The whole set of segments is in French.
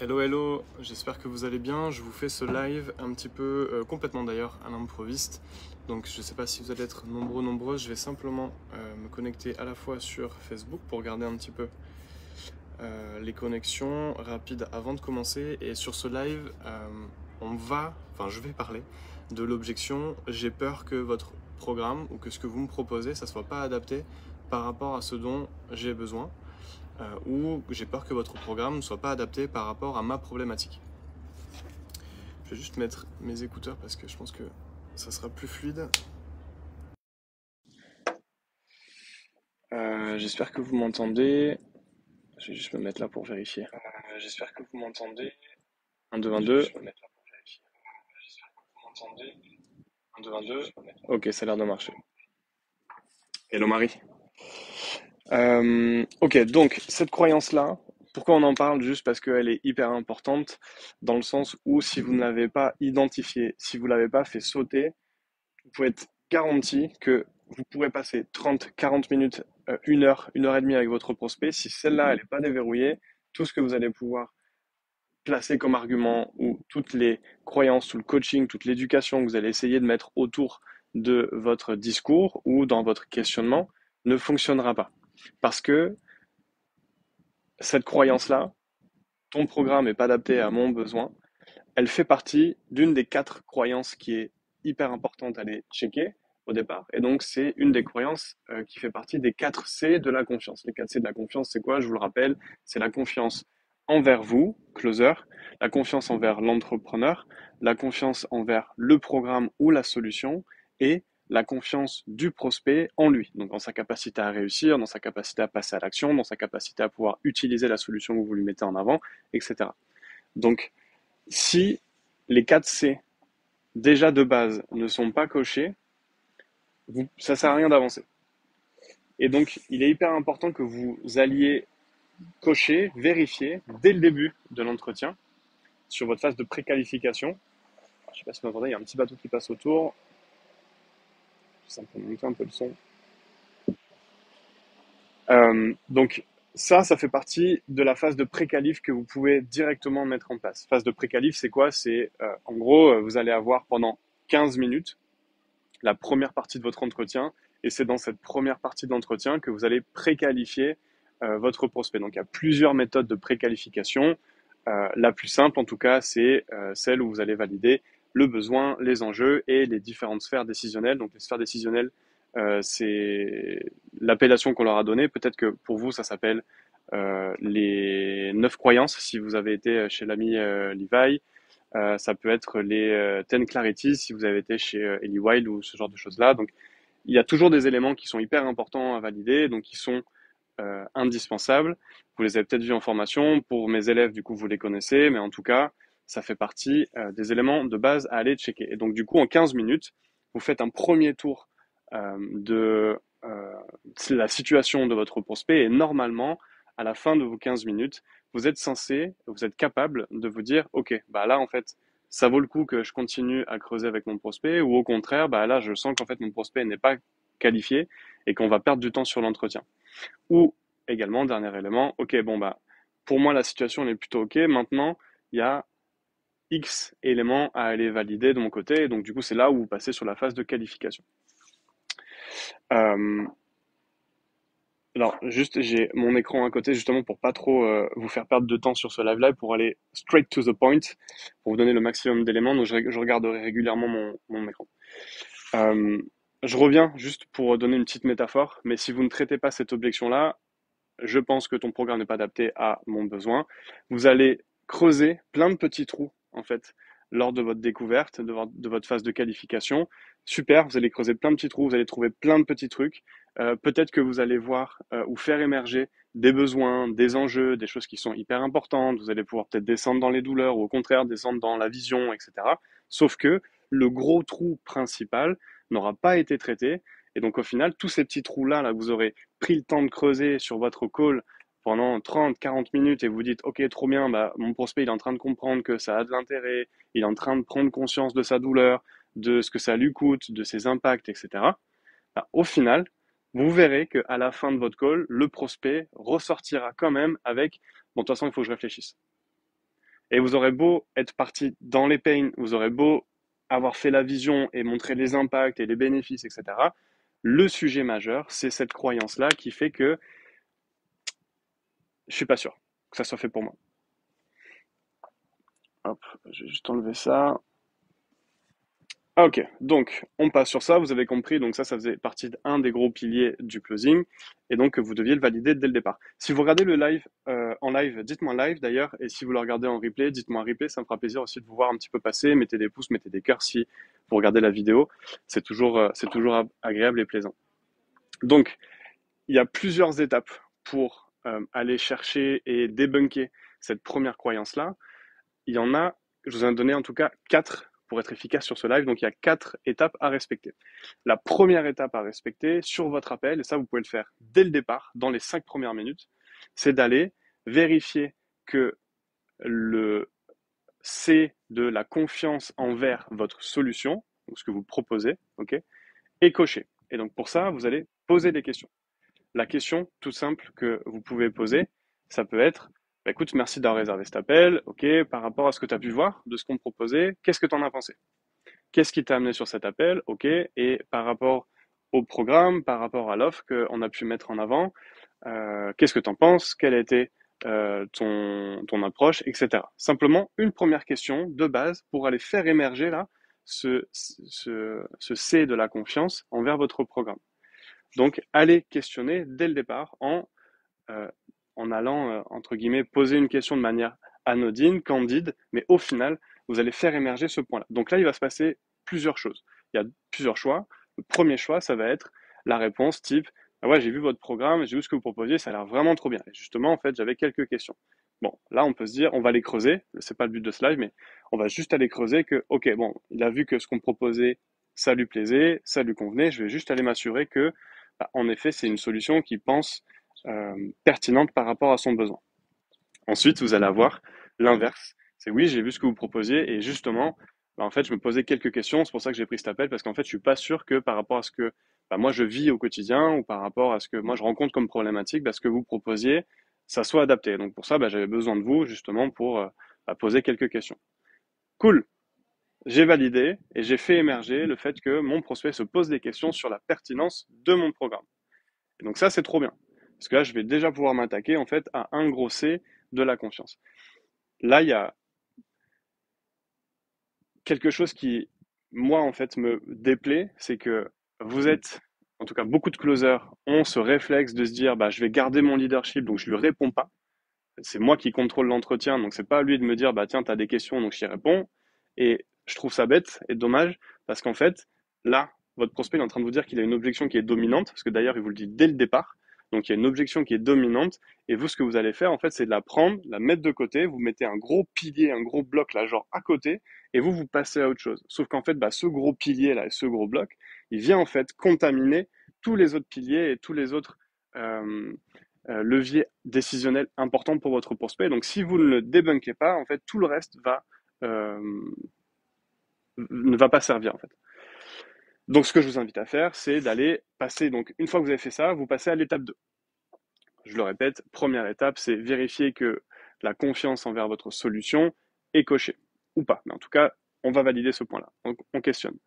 Hello, hello, j'espère que vous allez bien. Je vous fais ce live un petit peu, complètement d'ailleurs, à l'improviste. Donc je ne sais pas si vous allez être nombreux, nombreuses. Je vais simplement me connecter à la fois sur Facebook pour regarder un petit peu les connexions rapides avant de commencer. Et sur ce live, je vais parler de l'objection. J'ai peur que votre programme ou que ce que vous me proposez, ça ne soit pas adapté par rapport à ce dont j'ai besoin. Ou j'ai peur que votre programme ne soit pas adapté par rapport à ma problématique. Je vais juste mettre mes écouteurs parce que je pense que ça sera plus fluide. J'espère que vous m'entendez. Je vais juste me mettre là pour vérifier. J'espère que vous m'entendez. 1, 2, 1, 2. Je vais me mettre là pour vérifier. J'espère que vous m'entendez. 1, 2, 1, 2. Ok, ça a l'air de marcher. Hello Marie. Ok, donc cette croyance-là, pourquoi on en parle? Juste parce qu'elle est hyper importante dans le sens où si vous ne l'avez pas identifiée, si vous ne l'avez pas fait sauter, vous pouvez être garanti que vous pourrez passer 30, 40 minutes, 1 heure et demie avec votre prospect. Si celle-là, elle n'est pas déverrouillée, tout ce que vous allez pouvoir placer comme argument ou toutes les croyances, tout le coaching, toute l'éducation que vous allez essayer de mettre autour de votre discours ou dans votre questionnement ne fonctionnera pas. Parce que cette croyance-là, ton programme n'est pas adapté à mon besoin, elle fait partie d'une des 4 croyances qui est hyper importante à aller checker au départ. Et donc, c'est une des croyances qui fait partie des 4 C de la confiance. Les 4 C de la confiance, c'est quoi? Je vous le rappelle, c'est la confiance envers vous, closer, la confiance envers l'entrepreneur, la confiance envers le programme ou la solution, et la confiance du prospect en lui, donc dans sa capacité à réussir, dans sa capacité à passer à l'action, dans sa capacité à pouvoir utiliser la solution que vous lui mettez en avant, etc. Donc, si les 4 C déjà de base ne sont pas cochés, ça sert à rien d'avancer. Et donc, il est hyper important que vous alliez cocher, vérifier dès le début de l'entretien sur votre phase de préqualification. Je ne sais pas si vous entendez, il y a un petit bateau qui passe autour. Ça me fait monter un peu le son. Donc, ça fait partie de la phase de préqualif que vous pouvez directement mettre en place. Phase de préqualif, c'est quoi? C'est en gros, vous allez avoir pendant 15 minutes la première partie de votre entretien. Et c'est dans cette première partie de l'entretien que vous allez préqualifier votre prospect. Donc, il y a plusieurs méthodes de préqualification. La plus simple, en tout cas, c'est celle où vous allez valider le besoin, les enjeux et les différentes sphères décisionnelles. Donc, les sphères décisionnelles, c'est l'appellation qu'on leur a donnée. Peut-être que pour vous, ça s'appelle les 9 croyances, si vous avez été chez l'ami Levi. Ça peut être les 10 Clarities si vous avez été chez Ellie Wild ou ce genre de choses-là. Donc, il y a toujours des éléments qui sont hyper importants à valider, donc qui sont indispensables. Vous les avez peut-être vus en formation. Pour mes élèves, du coup, vous les connaissez, mais en tout cas, ça fait partie des éléments de base à aller checker. Et donc, du coup, en 15 minutes, vous faites un premier tour de la situation de votre prospect et normalement, à la fin de vos 15 minutes, vous êtes censé, vous êtes capable de vous dire, OK, bah là, en fait, ça vaut le coup que je continue à creuser avec mon prospect ou au contraire, bah là, je sens qu'en fait, mon prospect n'est pas qualifié et qu'on va perdre du temps sur l'entretien. Ou également, dernier élément, ok, bon bah, pour moi la situation elle est plutôt ok. Maintenant, il y a X éléments à aller valider de mon côté. Et donc du coup, c'est là où vous passez sur la phase de qualification. Euh, alors, juste, j'ai mon écran à côté justement pour pas trop vous faire perdre de temps sur ce live-là, pour aller straight to the point, pour vous donner le maximum d'éléments. Donc, je regarderai régulièrement mon écran. Euh, je reviens juste pour donner une petite métaphore, mais si vous ne traitez pas cette objection-là, je pense que ton programme n'est pas adapté à mon besoin. Vous allez creuser plein de petits trous, en fait, lors de votre découverte, de votre phase de qualification. Super, vous allez creuser plein de petits trous, vous allez trouver plein de petits trucs. Peut-être que vous allez voir ou faire émerger des besoins, des enjeux, des choses qui sont hyper importantes. Vous allez pouvoir peut-être descendre dans les douleurs ou au contraire descendre dans la vision, etc. Sauf que le gros trou principal n'aura pas été traité. Et donc au final, tous ces petits trous-là, là, vous aurez pris le temps de creuser sur votre call pendant 30, 40 minutes et vous dites, OK, trop bien, bah, mon prospect, il est en train de comprendre que ça a de l'intérêt, il est en train de prendre conscience de sa douleur, de ce que ça lui coûte, de ses impacts, etc. Bah, au final, vous verrez qu'à la fin de votre call, le prospect ressortira quand même avec, bon, de toute façon, il faut que je réfléchisse. Et vous aurez beau être parti dans les pains, vous aurez beau avoir fait la vision et montrer les impacts et les bénéfices, etc. Le sujet majeur, c'est cette croyance-là qui fait que je suis pas sûr que ça soit fait pour moi. Hop, je vais juste enlever ça. Ah, ok, donc on passe sur ça, vous avez compris, donc ça faisait partie d'un des gros piliers du closing, et donc vous deviez le valider dès le départ. Si vous regardez le live en live, dites-moi live d'ailleurs, et si vous le regardez en replay, dites-moi replay, ça me fera plaisir aussi de vous voir un petit peu passer, mettez des pouces, mettez des cœurs si vous regardez la vidéo, c'est toujours agréable et plaisant. Donc, il y a plusieurs étapes pour aller chercher et débunker cette première croyance-là. Il y en a, je vous en ai donné en tout cas 4 pour être efficace sur ce live. Donc il y a 4 étapes à respecter. La première étape à respecter sur votre appel, et ça vous pouvez le faire dès le départ, dans les 5 premières minutes, c'est d'aller vérifier que le C de la confiance envers votre solution, donc ce que vous proposez, ok, est coché. Et donc pour ça, vous allez poser des questions. La question toute simple que vous pouvez poser, ça peut être, bah, écoute, merci d'avoir réservé cet appel. Ok, par rapport à ce que tu as pu voir, de ce qu'on me proposait, qu'est-ce que tu en as pensé? Qu'est-ce qui t'a amené sur cet appel? Ok, et par rapport au programme, par rapport à l'offre qu'on a pu mettre en avant, qu'est-ce que tu en penses? Quelle a été ton approche, etc. Simplement une première question de base pour aller faire émerger là ce C de la confiance envers votre programme. Donc, allez questionner dès le départ euh, en allant, entre guillemets, poser une question de manière anodine, candide, mais au final, vous allez faire émerger ce point-là. Donc là, il va se passer plusieurs choses. Il y a plusieurs choix. Le premier choix, ça va être la réponse type, ah ouais, j'ai vu votre programme, j'ai vu ce que vous proposiez, ça a l'air vraiment trop bien. Et justement, en fait, j'avais quelques questions. Bon, là, on peut se dire, on va les creuser. C'est pas le but de ce live, mais on va juste aller creuser que, ok, bon, il a vu que ce qu'on proposait, ça lui plaisait, ça lui convenait. Je vais juste aller m'assurer que, bah, en effet, c'est une solution qui pense pertinente par rapport à son besoin. Ensuite, vous allez avoir l'inverse. C'est oui, j'ai vu ce que vous proposiez et justement, bah, en fait, je me posais quelques questions. C'est pour ça que j'ai pris cet appel parce qu'en fait, je suis pas sûr que par rapport à ce que bah, moi je vis au quotidien ou par rapport à ce que moi je rencontre comme problématique, bah, ce que vous proposiez, ça soit adapté. Donc pour ça, bah, j'avais besoin de vous justement pour bah, poser quelques questions. Cool. J'ai validé et j'ai fait émerger le fait que mon prospect se pose des questions sur la pertinence de mon programme. Et donc ça, c'est trop bien. Parce que là, je vais déjà pouvoir m'attaquer en fait à un gros C de la confiance. Là, il y a quelque chose qui, moi, en fait, me déplaît, c'est que vous êtes, en tout cas, beaucoup de closers ont ce réflexe de se dire, bah, je vais garder mon leadership, donc je lui réponds pas. C'est moi qui contrôle l'entretien, donc c'est pas à lui de me dire, bah, tiens, tu as des questions, donc j'y réponds. Et je trouve ça bête et dommage, parce qu'en fait, là, votre prospect est en train de vous dire qu'il a une objection qui est dominante, parce que d'ailleurs, il vous le dit dès le départ. Donc, il y a une objection qui est dominante, et vous, ce que vous allez faire, en fait, c'est de la prendre, la mettre de côté, vous mettez un gros pilier, un gros bloc, là, genre à côté, et vous passez à autre chose. Sauf qu'en fait, bah, ce gros pilier, là, ce gros bloc, il vient, en fait, contaminer tous les autres piliers et tous les autres, euh, levier décisionnel important pour votre prospect. Donc, si vous ne le débunkez pas, en fait, tout le reste euh, ne va pas servir, en fait. Donc, ce que je vous invite à faire, c'est d'aller passer, donc, une fois que vous avez fait ça, vous passez à l'étape 2. Je le répète, première étape, c'est vérifier que la confiance envers votre solution est cochée, ou pas. Mais en tout cas, on va valider ce point-là. Donc, on questionne.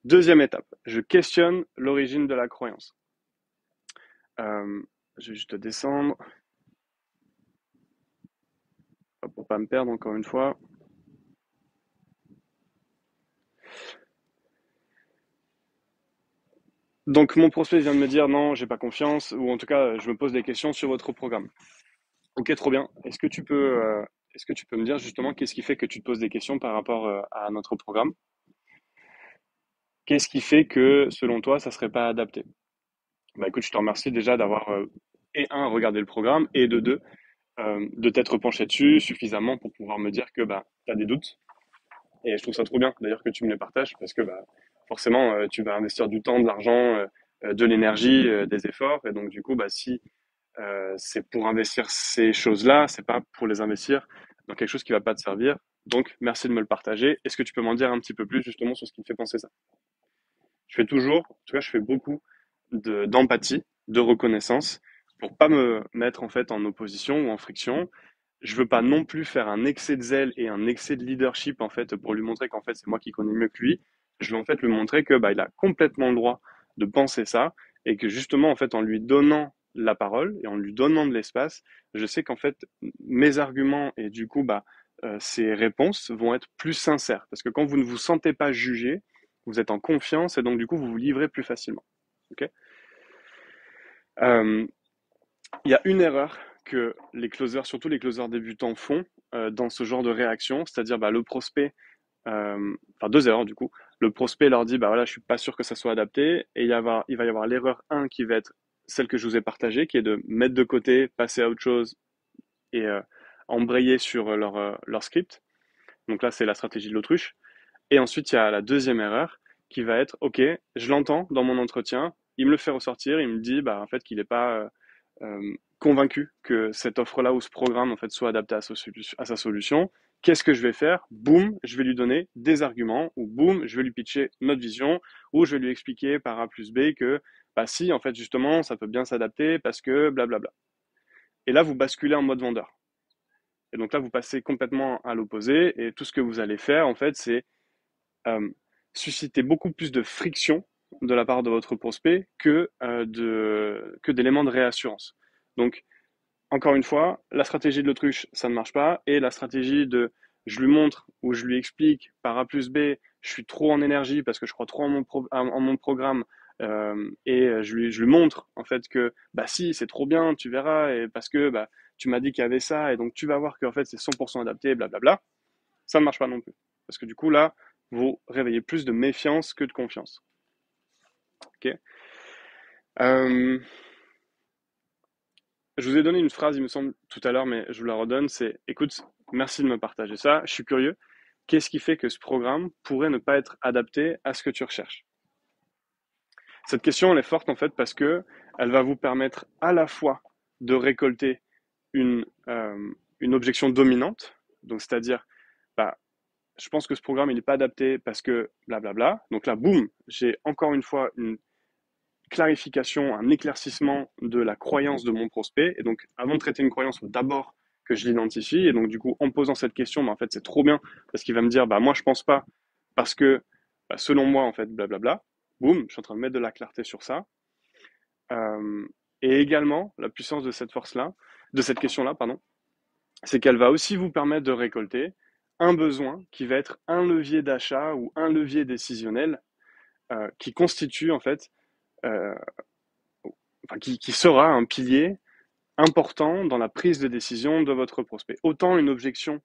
Deuxième étape, je questionne l'origine de la croyance. Euh, je vais juste descendre pour pas me perdre encore une fois. Donc mon prospect vient de me dire non, j'ai pas confiance, ou en tout cas je me pose des questions sur votre programme. Ok, trop bien. Est-ce que tu peux me dire justement qu'est-ce qui fait que tu te poses des questions par rapport à notre programme? Qu'est-ce qui fait que selon toi ça serait pas adapté? Bah écoute, je te remercie déjà d'avoir et un regardé le programme et de deux de t'être penché dessus suffisamment pour pouvoir me dire que bah tu as des doutes. Et je trouve ça trop bien d'ailleurs que tu me les partages parce que bah forcément tu vas investir du temps, de l'argent, de l'énergie, des efforts et donc du coup bah si c'est pour investir ces choses-là, c'est pas pour les investir dans quelque chose qui va pas te servir. Donc, merci de me le partager. Est-ce que tu peux m'en dire un petit peu plus justement sur ce qui me fait penser ça? Je fais toujours, en tout cas, je fais beaucoup d'empathie, de reconnaissance pour pas me mettre en fait en opposition ou en friction. je veux pas non plus faire un excès de zèle et un excès de leadership en fait pour lui montrer qu'en fait c'est moi qui connais mieux que lui. Je veux en fait lui montrer que bah, il a complètement le droit de penser ça et que justement en fait en lui donnant la parole et en lui donnant de l'espace, je sais qu'en fait mes arguments et du coup bah ses réponses vont être plus sincères parce que quand vous ne vous sentez pas jugé, vous êtes en confiance et donc du coup vous vous livrez plus facilement. Ok. Euh, il y a une erreur que les closers, surtout les closers débutants, font dans ce genre de réaction, c'est-à-dire bah, le prospect, enfin deux erreurs du coup. Le prospect leur dit bah voilà, je suis pas sûr que ça soit adapté, et il va y avoir l'erreur 1 qui va être celle que je vous ai partagée, qui est de mettre de côté, passer à autre chose et embrayer sur leur script. Donc là, c'est la stratégie de l'autruche. Et ensuite, il y a la deuxième erreur qui va être, ok, je l'entends dans mon entretien, il me le fait ressortir, il me dit bah en fait qu'il n'est pas convaincu que cette offre-là ou ce programme en fait soit adapté à sa solution. Qu'est-ce que je vais faire? Boum, je vais lui donner des arguments, ou boum, je vais lui pitcher notre vision, ou je vais lui expliquer par A plus B que bah si en fait justement ça peut bien s'adapter parce que blablabla. Et là vous basculez en mode vendeur. Et donc là vous passez complètement à l'opposé et tout ce que vous allez faire en fait c'est euh, susciter beaucoup plus de friction de la part de votre prospect que d'éléments de réassurance. Donc encore une fois, la stratégie de l'autruche, ça ne marche pas. Et la stratégie de je lui montre ou je lui explique par A plus B, je suis trop en énergie parce que je crois trop en mon programme. Et je lui montre en fait que bah si, c'est trop bien, tu verras, et parce que bah, tu m'as dit qu'il y avait ça, et donc tu vas voir qu'en fait c'est 100% adapté, blablabla. Ça ne marche pas non plus. Parce que du coup, là, vous réveillez plus de méfiance que de confiance. Ok. Euh, Je vous ai donné une phrase, il me semble, tout à l'heure, mais je vous la redonne, c'est, écoute, merci de me partager ça, je suis curieux. Qu'est-ce qui fait que ce programme pourrait ne pas être adapté à ce que tu recherches? Cette question, elle est forte en fait parce que elle va vous permettre à la fois de récolter une objection dominante, donc c'est-à-dire, bah, je pense que ce programme il n'est pas adapté parce que blablabla. Donc là, boum, j'ai encore une fois une clarification, un éclaircissement de la croyance de mon prospect. Et donc, avant de traiter une croyance, il faut d'abord que je l'identifie. Et donc, du coup, en me posant cette question, bah, en fait, c'est trop bien parce qu'il va me dire, bah, moi, je pense pas parce que, bah, selon moi, en fait, blablabla. Boum, je suis en train de mettre de la clarté sur ça. Euh, et également, la puissance de cette force-là, de cette question-là, pardon, c'est qu'elle va aussi vous permettre de récolter un besoin qui va être un levier d'achat ou un levier décisionnel qui constitue en fait euh, enfin, qui sera un pilier important dans la prise de décision de votre prospect. Autant une objection,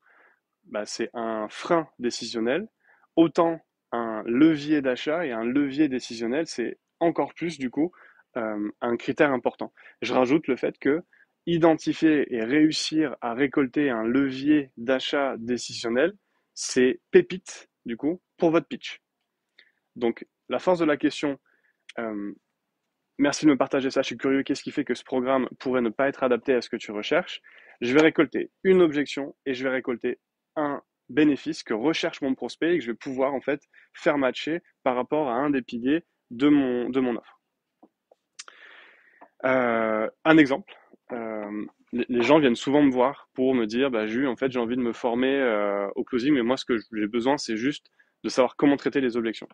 bah, c'est un frein décisionnel, autant un levier d'achat et un levier décisionnel, c'est encore plus du coup un critère important. Je rajoute le fait que identifier et réussir à récolter un levier d'achat décisionnel, c'est pépite du coup pour votre pitch. Donc la force de la question, euh, merci de me partager ça. Je suis curieux. Qu'est-ce qui fait que ce programme pourrait ne pas être adapté à ce que tu recherches? Je vais récolter une objection et je vais récolter un bénéfice que recherche mon prospect et que je vais pouvoir en fait faire matcher par rapport à un des piliers de mon offre. Un exemple. Les gens viennent souvent me voir pour me dire, bah, Jules, en fait, j'ai envie de me former au closing, mais moi, ce que j'ai besoin, c'est juste de savoir comment traiter les objections.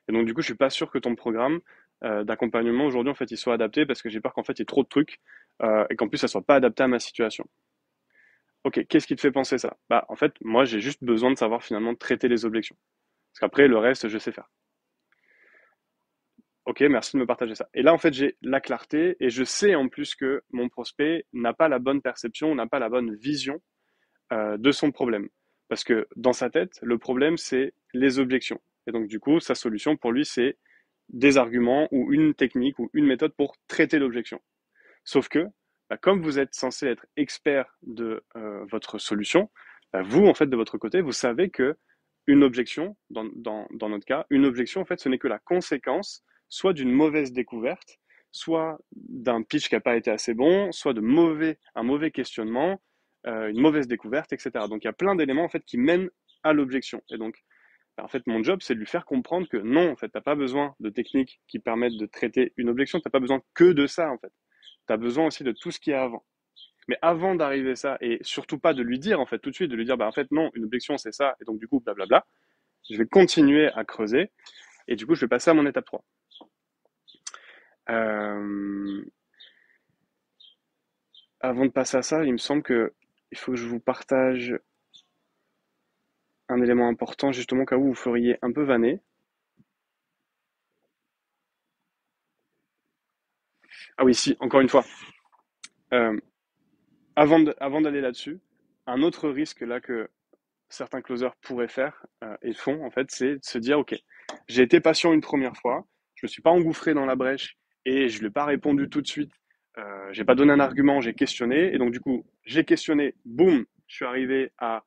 Et donc, du coup, je suis pas sûr que ton programme d'accompagnement aujourd'hui, en fait, il soit adapté parce que j'ai peur qu'en fait, il y ait trop de trucs et qu'en plus, ça soit pas adapté à ma situation. Ok, qu'est-ce qui te fait penser ça? Bah, en fait, moi, j'ai juste besoin de savoir finalement traiter les objections. Parce qu'après, le reste, je sais faire. Ok, merci de me partager ça. Et là, en fait, j'ai la clarté et je sais en plus que mon prospect n'a pas la bonne perception, n'a pas la bonne vision de son problème. Parce que dans sa tête, le problème, c'est les objections. Et donc, du coup, sa solution pour lui, c'est des arguments ou une technique ou une méthode pour traiter l'objection. Sauf que, bah, comme vous êtes censé être expert de votre solution, bah, vous, en fait, de votre côté, vous savez que une objection, dans notre cas, une objection, en fait, ce n'est que la conséquence soit d'une mauvaise découverte, soit d'un pitch qui n'a pas été assez bon, soit un mauvais questionnement, une mauvaise découverte, etc. Donc, il y a plein d'éléments, en fait, qui mènent à l'objection. Et donc, en fait, mon job, c'est de lui faire comprendre que non, en fait, t'as pas besoin de techniques qui permettent de traiter une objection, t'as pas besoin que de ça, en fait. Tu as besoin aussi de tout ce qu'il y a avant. Mais avant d'arriver à ça, et surtout pas de lui dire en fait tout de suite, de lui dire bah en fait non, une objection c'est ça, et donc du coup blablabla, je vais continuer à creuser, et du coup je vais passer à mon étape 3. Euh, Avant de passer à ça, il me semble que il faut que je vous partage un élément important justement au cas où vous feriez un peu vanner. Ah oui, si, encore une fois, euh, avant d'aller là-dessus, un autre risque là que certains closers pourraient faire et font en fait, c'est de se dire ok, j'ai été patient une première fois, je me suis pas engouffré dans la brèche et je lui ai pas répondu tout de suite, j'ai pas donné un argument, j'ai questionné et donc du coup j'ai questionné, boum, je suis arrivé à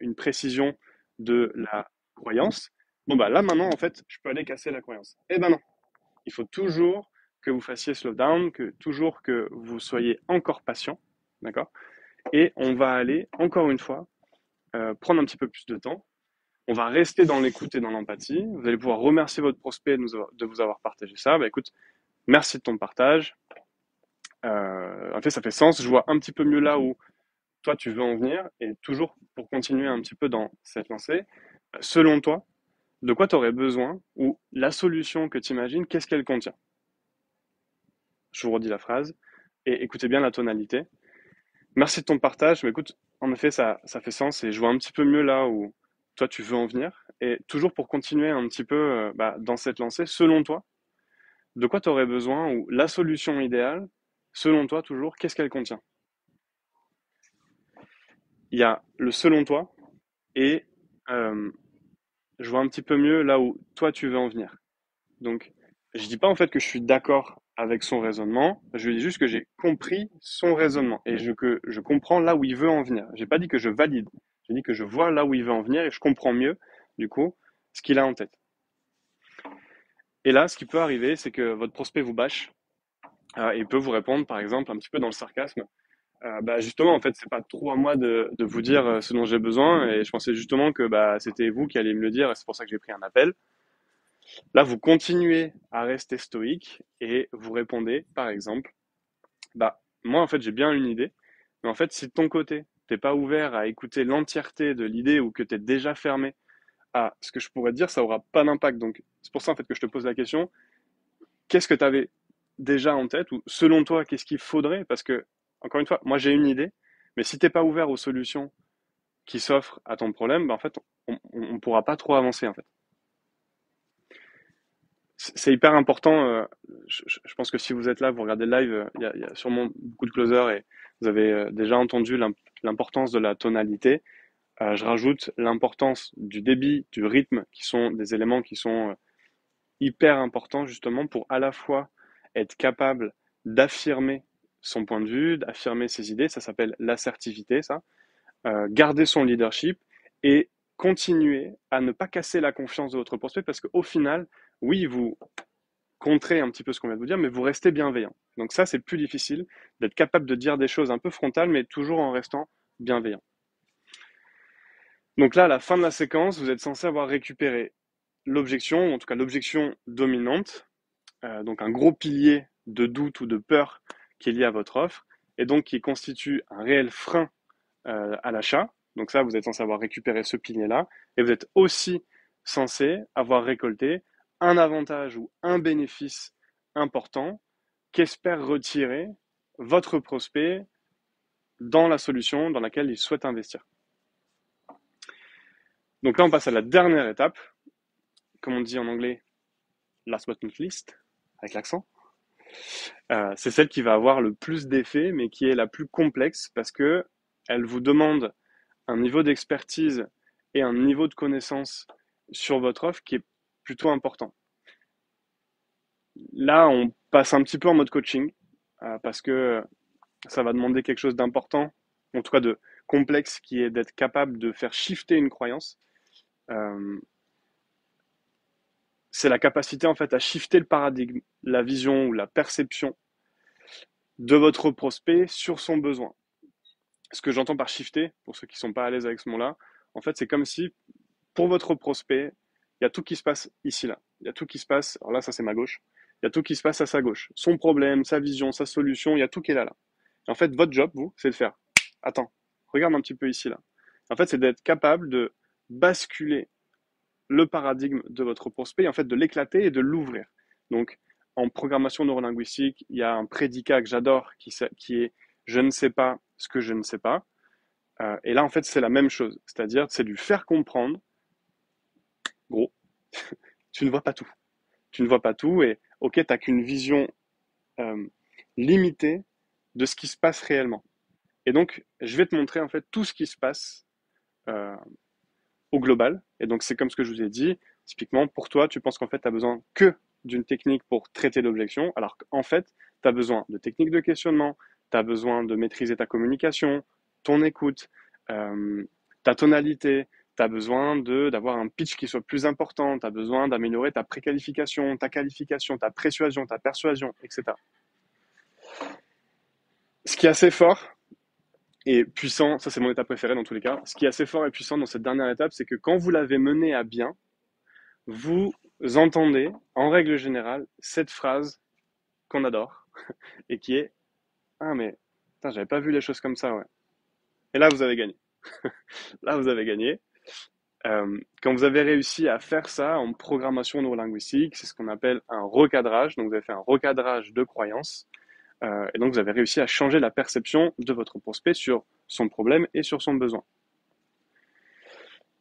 une précision de la croyance. Bon bah là maintenant en fait, je peux aller casser la croyance. Eh ben non, il faut toujours que vous fassiez slow down, que toujours que vous soyez encore patient, d'accord? Et on va aller encore une fois prendre un petit peu plus de temps. On va rester dans l'écoute et dans l'empathie. Vous allez pouvoir remercier votre prospect de vous avoir partagé ça. Bah, écoute, merci de ton partage. En fait, ça fait sens. Je vois un petit peu mieux là où toi tu veux en venir. Et toujours pour continuer un petit peu dans cette lancée, selon toi, de quoi tu aurais besoin ou la solution que tu imagines, qu'est-ce qu'elle contient? Je vous redis la phrase et écoutez bien la tonalité. Merci de ton partage. Mais écoute, en effet, ça fait sens et je vois un petit peu mieux là où toi tu veux en venir. Et toujours pour continuer un petit peu dans cette lancée, selon toi, de quoi tu aurais besoin ou la solution idéale, selon toi toujours, qu'est-ce qu'elle contient? Il y a le selon toi et euh, je vois un petit peu mieux là où toi tu veux en venir. Donc, je dis pas en fait que je suis d'accord avec son raisonnement, je dis juste que j'ai compris son raisonnement et que je comprends là où il veut en venir. J'ai pas dit que je valide, j'ai dit que je vois là où il veut en venir et je comprends mieux, du coup, ce qu'il a en tête. Et là, ce qui peut arriver, c'est que votre prospect vous bâche et peut vous répondre, par exemple, un petit peu dans le sarcasme. Bah justement, en fait, c'est pas trop à moi de vous dire ce dont j'ai besoin et je pensais justement que bah, c'était vous qui alliez me le dire et c'est pour ça que j'ai pris un appel. Là, vous continuez à rester stoïque et vous répondez, par exemple, bah, moi, en fait, j'ai bien une idée, mais en fait, si de ton côté, t'es pas ouvert à écouter l'entièreté de l'idée ou que tu es déjà fermé à ce que je pourrais te dire, ça aura pas d'impact. Donc, c'est pour ça, en fait, que je te pose la question, qu'est-ce que tu avais déjà en tête ou selon toi, qu'est-ce qu'il faudrait? Parce que, encore une fois, moi, j'ai une idée, mais si t'es pas ouvert aux solutions qui s'offrent à ton problème, bah, en fait, on pourra pas trop avancer, en fait. C'est hyper important. Je pense que si vous êtes là, vous regardez le live, il y a sûrement beaucoup de closers et vous avez déjà entendu l'importance de la tonalité. Je rajoute l'importance du débit, du rythme, qui sont des éléments qui sont hyper importants justement pour à la fois être capable d'affirmer son point de vue, d'affirmer ses idées. Ça s'appelle l'assertivité, ça. Garder son leadership et continuer à ne pas casser la confiance de votre prospect parce qu'au final, oui, vous contrer un petit peu ce qu'on vient de vous dire, mais vous restez bienveillant. Donc ça, c'est plus difficile d'être capable de dire des choses un peu frontales, mais toujours en restant bienveillant. Donc là, à la fin de la séquence, vous êtes censé avoir récupéré l'objection, en tout cas l'objection dominante, donc un gros pilier de doute ou de peur qui est lié à votre offre, et donc qui constitue un réel frein à l'achat. Donc ça, vous êtes censé avoir récupéré ce pilier-là, et vous êtes aussi censé avoir récolté un avantage ou un bénéfice important qu'espère retirer votre prospect dans la solution dans laquelle il souhaite investir. Donc là, on passe à la dernière étape, comme on dit en anglais, last but not least, avec l'accent. C'est celle qui va avoir le plus d'effet, mais qui est la plus complexe parce que elle vous demande un niveau d'expertise et un niveau de connaissance sur votre offre qui est plutôt important. Là, on passe un petit peu en mode coaching parce que ça va demander quelque chose d'important, en tout cas de complexe, qui est d'être capable de faire shifter une croyance. Euh, c'est la capacité en fait à shifter le paradigme, la vision ou la perception de votre prospect sur son besoin. Ce que j'entends par shifter, pour ceux qui ne sont pas à l'aise avec ce mot-là, en fait, c'est comme si pour votre prospect, il y a tout qui se passe ici, là. Il y a tout qui se passe, alors là, ça c'est ma gauche, il y a tout qui se passe à sa gauche. Son problème, sa vision, sa solution, il y a tout qui est là, là. En fait, votre job, vous, c'est de faire, attends, regarde un petit peu ici, là. En fait, c'est d'être capable de basculer le paradigme de votre prospect, en fait, de l'éclater et de l'ouvrir. Donc, en programmation neurolinguistique, il y a un prédicat que j'adore qui est je ne sais pas ce que je ne sais pas. Et là, en fait, c'est la même chose. C'est-à-dire, c'est lui faire comprendre, gros, tu ne vois pas tout. Tu ne vois pas tout et, ok, tu n'as qu'une vision euh, limitée de ce qui se passe réellement. Et donc, je vais te montrer, en fait, tout ce qui se passe euh, au global. Et donc, c'est comme ce que je vous ai dit. Typiquement, pour toi, tu penses qu'en fait, tu as besoin que d'une technique pour traiter l'objection, alors qu'en fait, tu as besoin de techniques de questionnement, tu as besoin de maîtriser ta communication, ton écoute, euh, ta tonalité, tu as besoin d'avoir un pitch qui soit plus important, tu as besoin d'améliorer ta préqualification, ta qualification, ta persuasion, etc. Ce qui est assez fort et puissant, ça c'est mon étape préférée dans tous les cas, ce qui est assez fort et puissant dans cette dernière étape, c'est que quand vous l'avez mené à bien, vous entendez, en règle générale, cette phrase qu'on adore et qui est ah, mais putain, j'avais pas vu les choses comme ça, ouais. Et là, vous avez gagné. Là, vous avez gagné. Quand vous avez réussi à faire ça en programmation neurolinguistique, c'est ce qu'on appelle un recadrage. Donc, vous avez fait un recadrage de croyances. Et donc, vous avez réussi à changer la perception de votre prospect sur son problème et sur son besoin.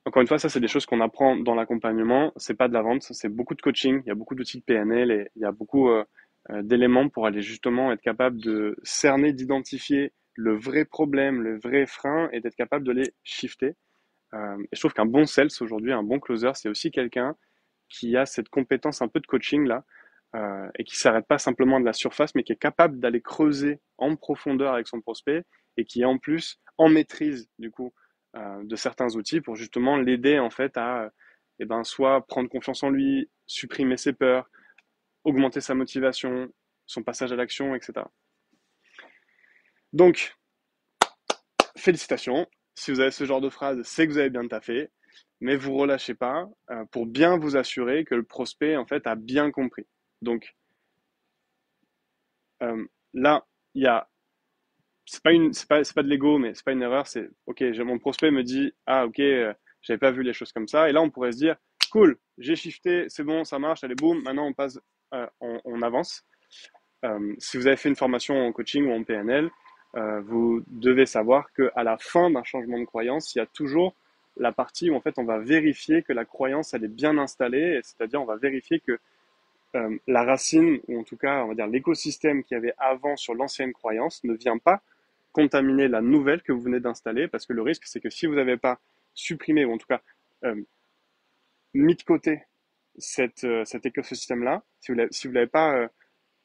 Encore une fois, ça, c'est des choses qu'on apprend dans l'accompagnement. C'est pas de la vente, c'est beaucoup de coaching. Il y a beaucoup d'outils de PNL et il y a beaucoup d'éléments pour aller justement être capable de cerner, d'identifier le vrai problème, le vrai frein et d'être capable de les shifter. Et je trouve qu'un bon sales aujourd'hui, un bon closer, c'est aussi quelqu'un qui a cette compétence un peu de coaching là et qui s'arrête pas simplement de la surface, mais qui est capable d'aller creuser en profondeur avec son prospect et qui est en plus en maîtrise du coup de certains outils pour justement l'aider en fait à eh ben, soit prendre confiance en lui, supprimer ses peurs, augmenter sa motivation, son passage à l'action, etc. Donc, félicitations. Si vous avez ce genre de phrase, c'est que vous avez bien taffé, mais vous relâchez pas pour bien vous assurer que le prospect en fait a bien compris. Donc là, il y a c'est pas de l'ego, mais c'est pas une erreur. C'est ok, mon prospect me dit ah ok, j'avais pas vu les choses comme ça. Et là, on pourrait se dire cool, j'ai shifté, c'est bon, ça marche, allez boum, maintenant on passe, on avance. Si vous avez fait une formation en coaching ou en PNL, vous devez savoir que à la fin d'un changement de croyance, il y a toujours la partie où en fait on va vérifier que la croyance elle est bien installée, c'est-à-dire on va vérifier que la racine, ou en tout cas, on va dire l'écosystème qu'il y avait avant sur l'ancienne croyance, ne vient pas contaminer la nouvelle que vous venez d'installer, parce que le risque, c'est que si vous n'avez pas supprimé, ou en tout cas euh, mis de côté cet écosystème-là, si vous l'avez pas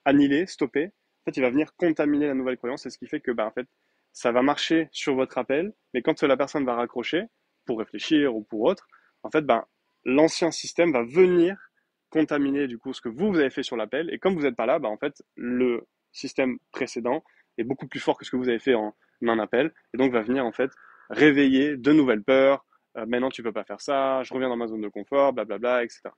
annihilé, stoppé, en fait, il va venir contaminer la nouvelle croyance, et ce qui fait que, bah, en fait, ça va marcher sur votre appel, mais quand la personne va raccrocher, pour réfléchir ou pour autre, en fait, bah, l'ancien système va venir contaminer du coup ce que vous avez fait sur l'appel, et comme vous n'êtes pas là, bah, en fait, le système précédent est beaucoup plus fort que ce que vous avez fait en un appel, et donc va venir en fait réveiller de nouvelles peurs. Maintenant tu peux pas faire ça, je reviens dans ma zone de confort, blablabla, etc.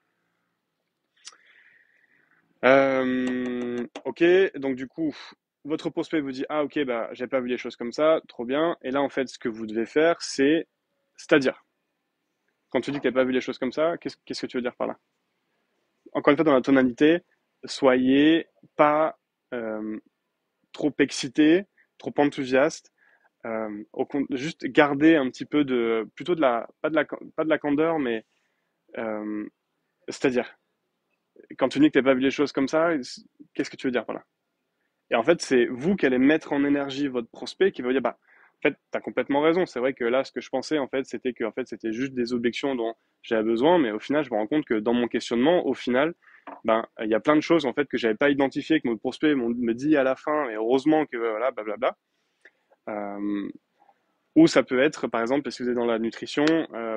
Ok, donc du coup, votre prospect vous dit, ah ok, bah j'ai pas vu les choses comme ça, trop bien. Et là, en fait, ce que vous devez faire, c'est-à-dire, quand tu dis que t'as pas vu les choses comme ça, qu'est-ce que tu veux dire par là? Encore une fois, dans la tonalité, soyez pas euh, trop excité, trop enthousiaste. Juste garder un petit peu de, plutôt de la, pas de la candeur, mais euh, c'est-à-dire, quand tu dis que t'as pas vu les choses comme ça, qu'est-ce que tu veux dire par là? Et en fait, c'est vous qui allez mettre en énergie votre prospect qui va vous dire, bah, en fait, tu as complètement raison. C'est vrai que là, ce que je pensais, en fait, c'était que, en fait, c'était juste des objections dont j'avais besoin, mais au final, je me rends compte que dans mon questionnement, au final, ben, il y a plein de choses, en fait, que j'avais pas identifiées, que mon prospect me dit à la fin, et heureusement que, voilà, blablabla. Euh, ou ça peut être, par exemple, si vous êtes dans la nutrition,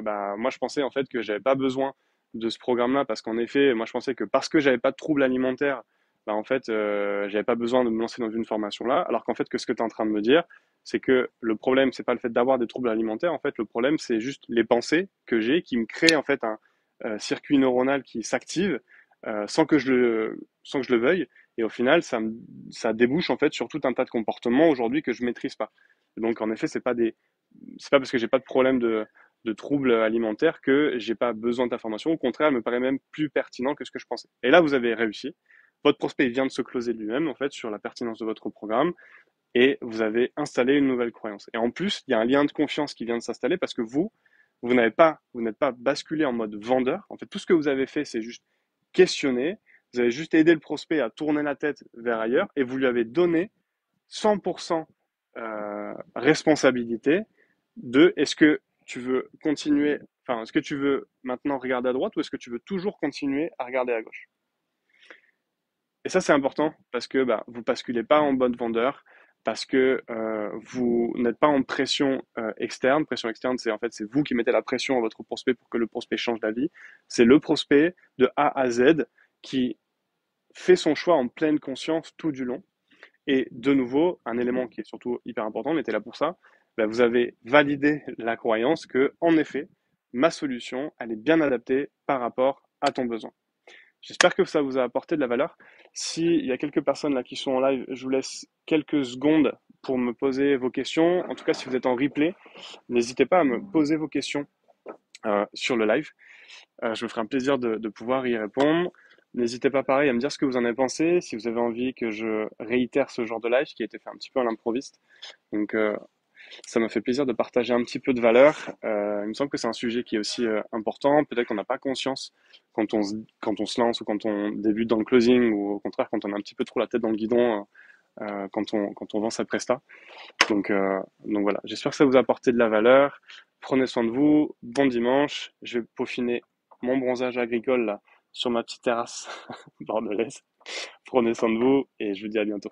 bah, moi, je pensais, en fait, que j'avais pas besoin de ce programme-là parce qu'en effet, moi, je pensais que parce que j'avais pas de troubles alimentaires, bah, en fait, j'avais pas besoin de me lancer dans une formation là. Alors qu'en fait, que ce que tu es en train de me dire, c'est que le problème, c'est pas le fait d'avoir des troubles alimentaires. En fait, le problème, c'est juste les pensées que j'ai qui me créent, en fait, un circuit neuronal qui s'active sans que je le veuille. Et au final, ça débouche en fait sur tout un tas de comportements aujourd'hui que je maîtrise pas. Donc en effet, c'est pas parce que j'ai pas de problème de troubles alimentaires que j'ai pas besoin d'informations. Au contraire, elle me paraît même plus pertinent que ce que je pensais. Et là, vous avez réussi. Votre prospect vient de se closer de lui-même en fait sur la pertinence de votre programme et vous avez installé une nouvelle croyance. Et en plus, il y a un lien de confiance qui vient de s'installer parce que vous n'êtes pas basculé en mode vendeur. En fait, tout ce que vous avez fait, c'est juste questionner. Vous avez juste aidé le prospect à tourner la tête vers ailleurs et vous lui avez donné 100% responsabilité de est-ce que tu veux continuer, enfin, est-ce que tu veux maintenant regarder à droite ou est-ce que tu veux toujours continuer à regarder à gauche? Et ça, c'est important parce que bah, vous basculez pas en mode vendeur, parce que vous n'êtes pas en pression externe. Pression externe, c'est en fait c'est vous qui mettez la pression à votre prospect pour que le prospect change d'avis. C'est le prospect de A à Z qui fait son choix en pleine conscience tout du long. Et de nouveau, un élément qui est surtout hyper important, on était là pour ça, bah, vous avez validé la croyance que, en effet, ma solution, elle est bien adaptée par rapport à ton besoin. J'espère que ça vous a apporté de la valeur. S'il y a quelques personnes là qui sont en live, je vous laisse quelques secondes pour me poser vos questions. En tout cas, si vous êtes en replay, n'hésitez pas à me poser vos questions sur le live. Je me ferai un plaisir de pouvoir y répondre. N'hésitez pas pareil à me dire ce que vous en avez pensé, si vous avez envie que je réitère ce genre de live qui a été fait un petit peu à l'improviste. Donc ça m'a fait plaisir de partager un petit peu de valeur. Il me semble que c'est un sujet qui est aussi important. Peut-être qu'on n'a pas conscience quand on se lance ou quand on débute dans le closing ou au contraire quand on a un petit peu trop la tête dans le guidon quand on vend sa presta. Donc voilà, j'espère que ça vous a apporté de la valeur. Prenez soin de vous. Bon dimanche. Je vais peaufiner mon bronzage agricole là sur ma petite terrasse bordelaise. Prenez soin de vous et je vous dis à bientôt.